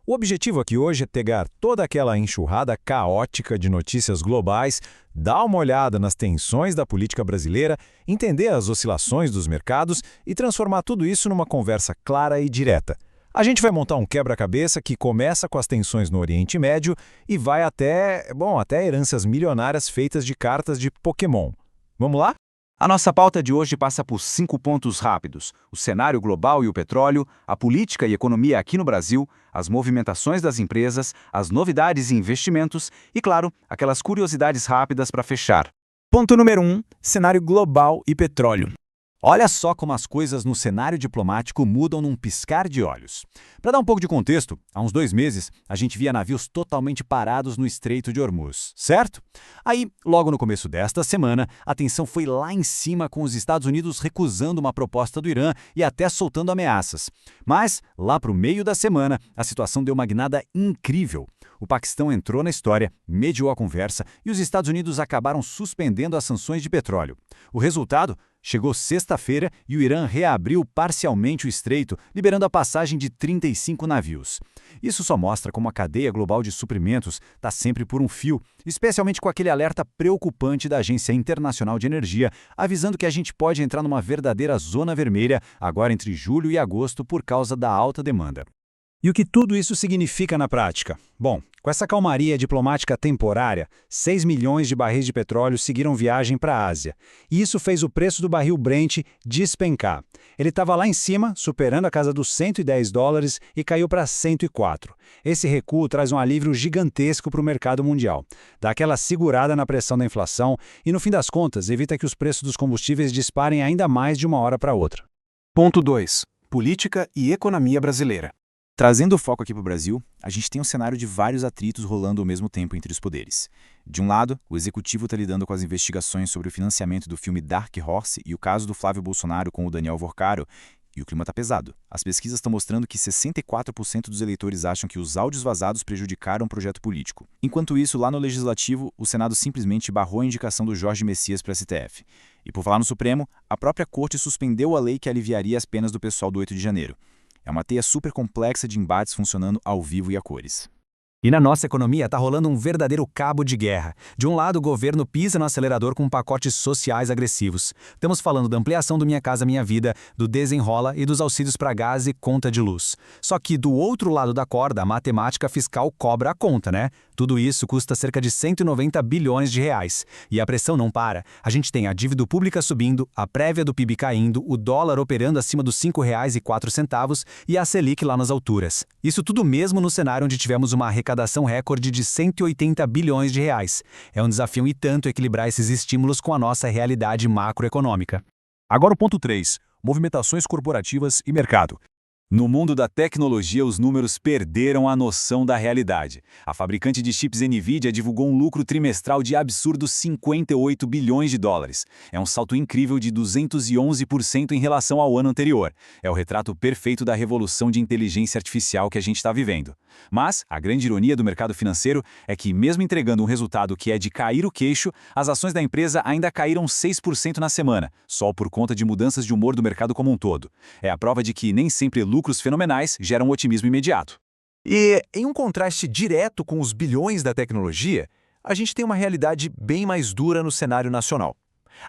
O objetivo aqui hoje é pegar toda aquela enxurrada caótica de notícias globais, dar uma olhada nas tensões da política brasileira, entender as oscilações dos mercados e transformar tudo isso numa conversa clara e direta. A gente vai montar um quebra-cabeça que começa com as tensões no Oriente Médio e vai até heranças milionárias feitas de cartas de Pokémon. Vamos lá? A nossa pauta de hoje passa por 5 pontos rápidos: o cenário global e o petróleo, a política e economia aqui no Brasil, as movimentações das empresas, as novidades e investimentos e, claro, aquelas curiosidades rápidas para fechar. Ponto número 1, cenário global e petróleo. Olha só como as coisas no cenário diplomático mudam num piscar de olhos. Para dar um pouco de contexto, há uns 2 meses, a gente via navios totalmente parados no Estreito de Hormuz, certo? Aí, logo no começo desta semana, a tensão foi lá em cima com os Estados Unidos recusando uma proposta do Irã e até soltando ameaças. Mas, lá para o meio da semana, a situação deu uma guinada incrível. O Paquistão entrou na história, mediou a conversa e os Estados Unidos acabaram suspendendo as sanções de petróleo. O resultado? Chegou sexta-feira e o Irã reabriu parcialmente o estreito, liberando a passagem de 35 navios. Isso só mostra como a cadeia global de suprimentos está sempre por um fio, especialmente com aquele alerta preocupante da Agência Internacional de Energia, avisando que a gente pode entrar numa verdadeira zona vermelha agora entre julho e agosto por causa da alta demanda. E o que tudo isso significa na prática? Bom, com essa calmaria diplomática temporária, 6 milhões de barris de petróleo seguiram viagem para a Ásia. E isso fez o preço do barril Brent despencar. Ele estava lá em cima, superando a casa dos $110 e caiu para 104. Esse recuo traz um alívio gigantesco para o mercado mundial. Dá aquela segurada na pressão da inflação e, no fim das contas, evita que os preços dos combustíveis disparem ainda mais de uma hora para outra. Ponto 2. Política e economia brasileira. Trazendo o foco aqui para o Brasil, a gente tem um cenário de vários atritos rolando ao mesmo tempo entre os poderes. De um lado, o executivo está lidando com as investigações sobre o financiamento do filme Dark Horse e o caso do Flávio Bolsonaro com o Daniel Vorcaro, e o clima está pesado. As pesquisas estão mostrando que 64% dos eleitores acham que os áudios vazados prejudicaram o projeto político. Enquanto isso, lá no Legislativo, o Senado simplesmente barrou a indicação do Jorge Messias para a STF. E por falar no Supremo, a própria Corte suspendeu a lei que aliviaria as penas do pessoal do 8 de janeiro. É uma teia super complexa de embates funcionando ao vivo e a cores. E na nossa economia está rolando um verdadeiro cabo de guerra. De um lado, o governo pisa no acelerador com pacotes sociais agressivos. Estamos falando da ampliação do Minha Casa Minha Vida, do Desenrola e dos auxílios para gás e conta de luz. Só que do outro lado da corda, a matemática fiscal cobra a conta, né? Tudo isso custa cerca de 190 bilhões de reais. E a pressão não para. A gente tem a dívida pública subindo, a prévia do PIB caindo, o dólar operando acima dos R$ 5,04 e a Selic lá nas alturas. Isso tudo mesmo no cenário onde tivemos uma arrecadação recorde de 180 bilhões de reais. É um desafio e tanto equilibrar esses estímulos com a nossa realidade macroeconômica. Agora o ponto 3, movimentações corporativas e mercado. No mundo da tecnologia, os números perderam a noção da realidade. A fabricante de chips Nvidia divulgou um lucro trimestral de absurdos 58 bilhões de dólares. É um salto incrível de 211% em relação ao ano anterior. É o retrato perfeito da revolução de inteligência artificial que a gente está vivendo. Mas a grande ironia do mercado financeiro é que, mesmo entregando um resultado que é de cair o queixo, as ações da empresa ainda caíram 6% na semana, só por conta de mudanças de humor do mercado como um todo. É a prova de que nem sempre lucros fenomenais geram otimismo imediato. E, em um contraste direto com os bilhões da tecnologia, a gente tem uma realidade bem mais dura no cenário nacional.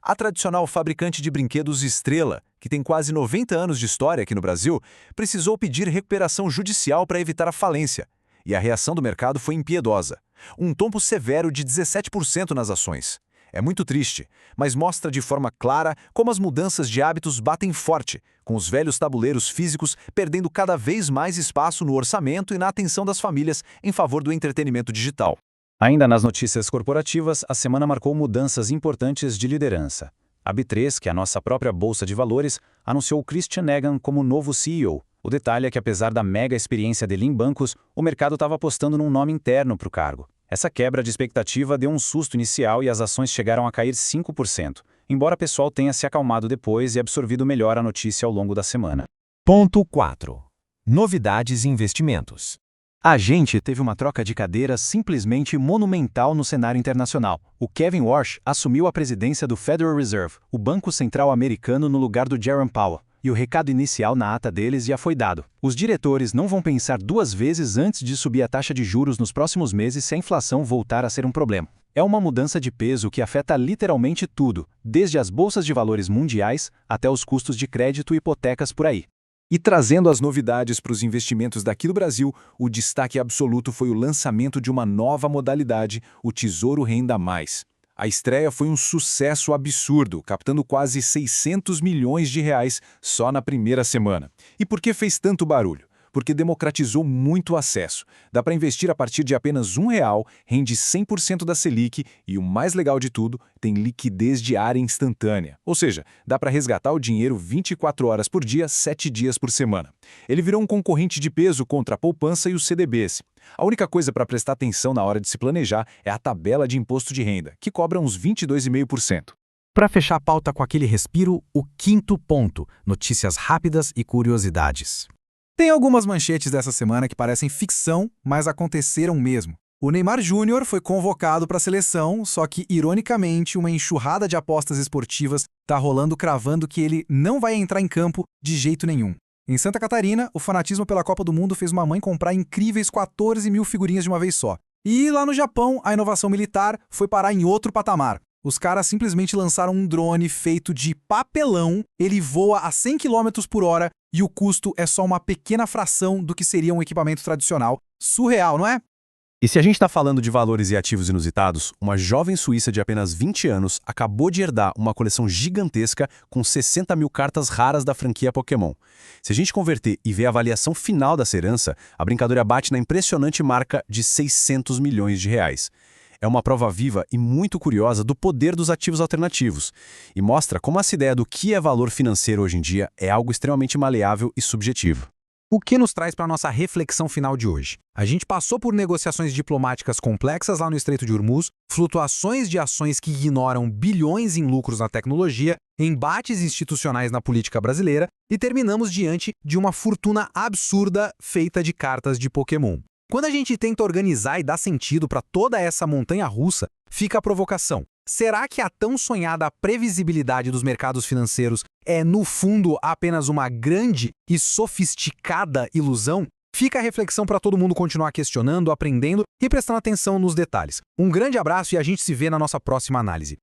A tradicional fabricante de brinquedos Estrela, que tem quase 90 anos de história aqui no Brasil, precisou pedir recuperação judicial para evitar a falência. E a reação do mercado foi impiedosa. Um tombo severo de 17% nas ações. É muito triste, mas mostra de forma clara como as mudanças de hábitos batem forte, com os velhos tabuleiros físicos perdendo cada vez mais espaço no orçamento e na atenção das famílias em favor do entretenimento digital. Ainda nas notícias corporativas, a semana marcou mudanças importantes de liderança. A B3, que é a nossa própria bolsa de valores, anunciou Christian Egan como novo CEO. O detalhe é que, apesar da mega experiência dele em bancos, o mercado estava apostando num nome interno para o cargo. Essa quebra de expectativa deu um susto inicial e as ações chegaram a cair 5%, embora o pessoal tenha se acalmado depois e absorvido melhor a notícia ao longo da semana. Ponto 4. Novidades e investimentos. A gente teve uma troca de cadeiras simplesmente monumental no cenário internacional. O Kevin Warsh assumiu a presidência do Federal Reserve, o Banco Central americano, no lugar do Jerome Powell. e o recado inicial na ata deles já foi dado. Os diretores não vão pensar duas vezes antes de subir a taxa de juros nos próximos meses se a inflação voltar a ser um problema. É uma mudança de peso que afeta literalmente tudo, desde as bolsas de valores mundiais até os custos de crédito e hipotecas por aí. E trazendo as novidades para os investimentos daqui do Brasil, o destaque absoluto foi o lançamento de uma nova modalidade, o Tesouro Renda Mais. A estreia foi um sucesso absurdo, captando quase 600 milhões de reais só na primeira semana. E por que fez tanto barulho? Porque democratizou muito o acesso. Dá para investir a partir de apenas R$1, rende 100% da Selic e, o mais legal de tudo, tem liquidez diária instantânea. Ou seja, dá para resgatar o dinheiro 24 horas por dia, 7 dias por semana. Ele virou um concorrente de peso contra a poupança e os CDBs. A única coisa para prestar atenção na hora de se planejar é a tabela de imposto de renda, que cobra uns 22,5%. Para fechar a pauta com aquele respiro, o quinto ponto: notícias rápidas e curiosidades. Tem algumas manchetes dessa semana que parecem ficção, mas aconteceram mesmo. O Neymar Júnior foi convocado para a seleção, só que, ironicamente, uma enxurrada de apostas esportivas está rolando cravando que ele não vai entrar em campo de jeito nenhum. Em Santa Catarina, o fanatismo pela Copa do Mundo fez uma mãe comprar incríveis 14 mil figurinhas de uma vez só. E lá no Japão, a inovação militar foi parar em outro patamar. Os caras simplesmente lançaram um drone feito de papelão, ele voa a 100 km por hora e o custo é só uma pequena fração do que seria um equipamento tradicional. Surreal, não é? E se a gente está falando de valores e ativos inusitados, uma jovem suíça de apenas 20 anos acabou de herdar uma coleção gigantesca com 60 mil cartas raras da franquia Pokémon. Se a gente converter e ver a avaliação final dessa herança, a brincadeira bate na impressionante marca de 600 milhões de reais. É uma prova viva e muito curiosa do poder dos ativos alternativos, e mostra como essa ideia do que é valor financeiro hoje em dia é algo extremamente maleável e subjetivo. O que nos traz para a nossa reflexão final de hoje? A gente passou por negociações diplomáticas complexas lá no Estreito de Hormuz, flutuações de ações que ignoram bilhões em lucros na tecnologia, embates institucionais na política brasileira e terminamos diante de uma fortuna absurda feita de cartas de Pokémon. Quando a gente tenta organizar e dar sentido para toda essa montanha-russa, fica a provocação. Será que a tão sonhada previsibilidade dos mercados financeiros é, no fundo, apenas uma grande e sofisticada ilusão? Fica a reflexão para todo mundo continuar questionando, aprendendo e prestando atenção nos detalhes. Um grande abraço e a gente se vê na nossa próxima análise.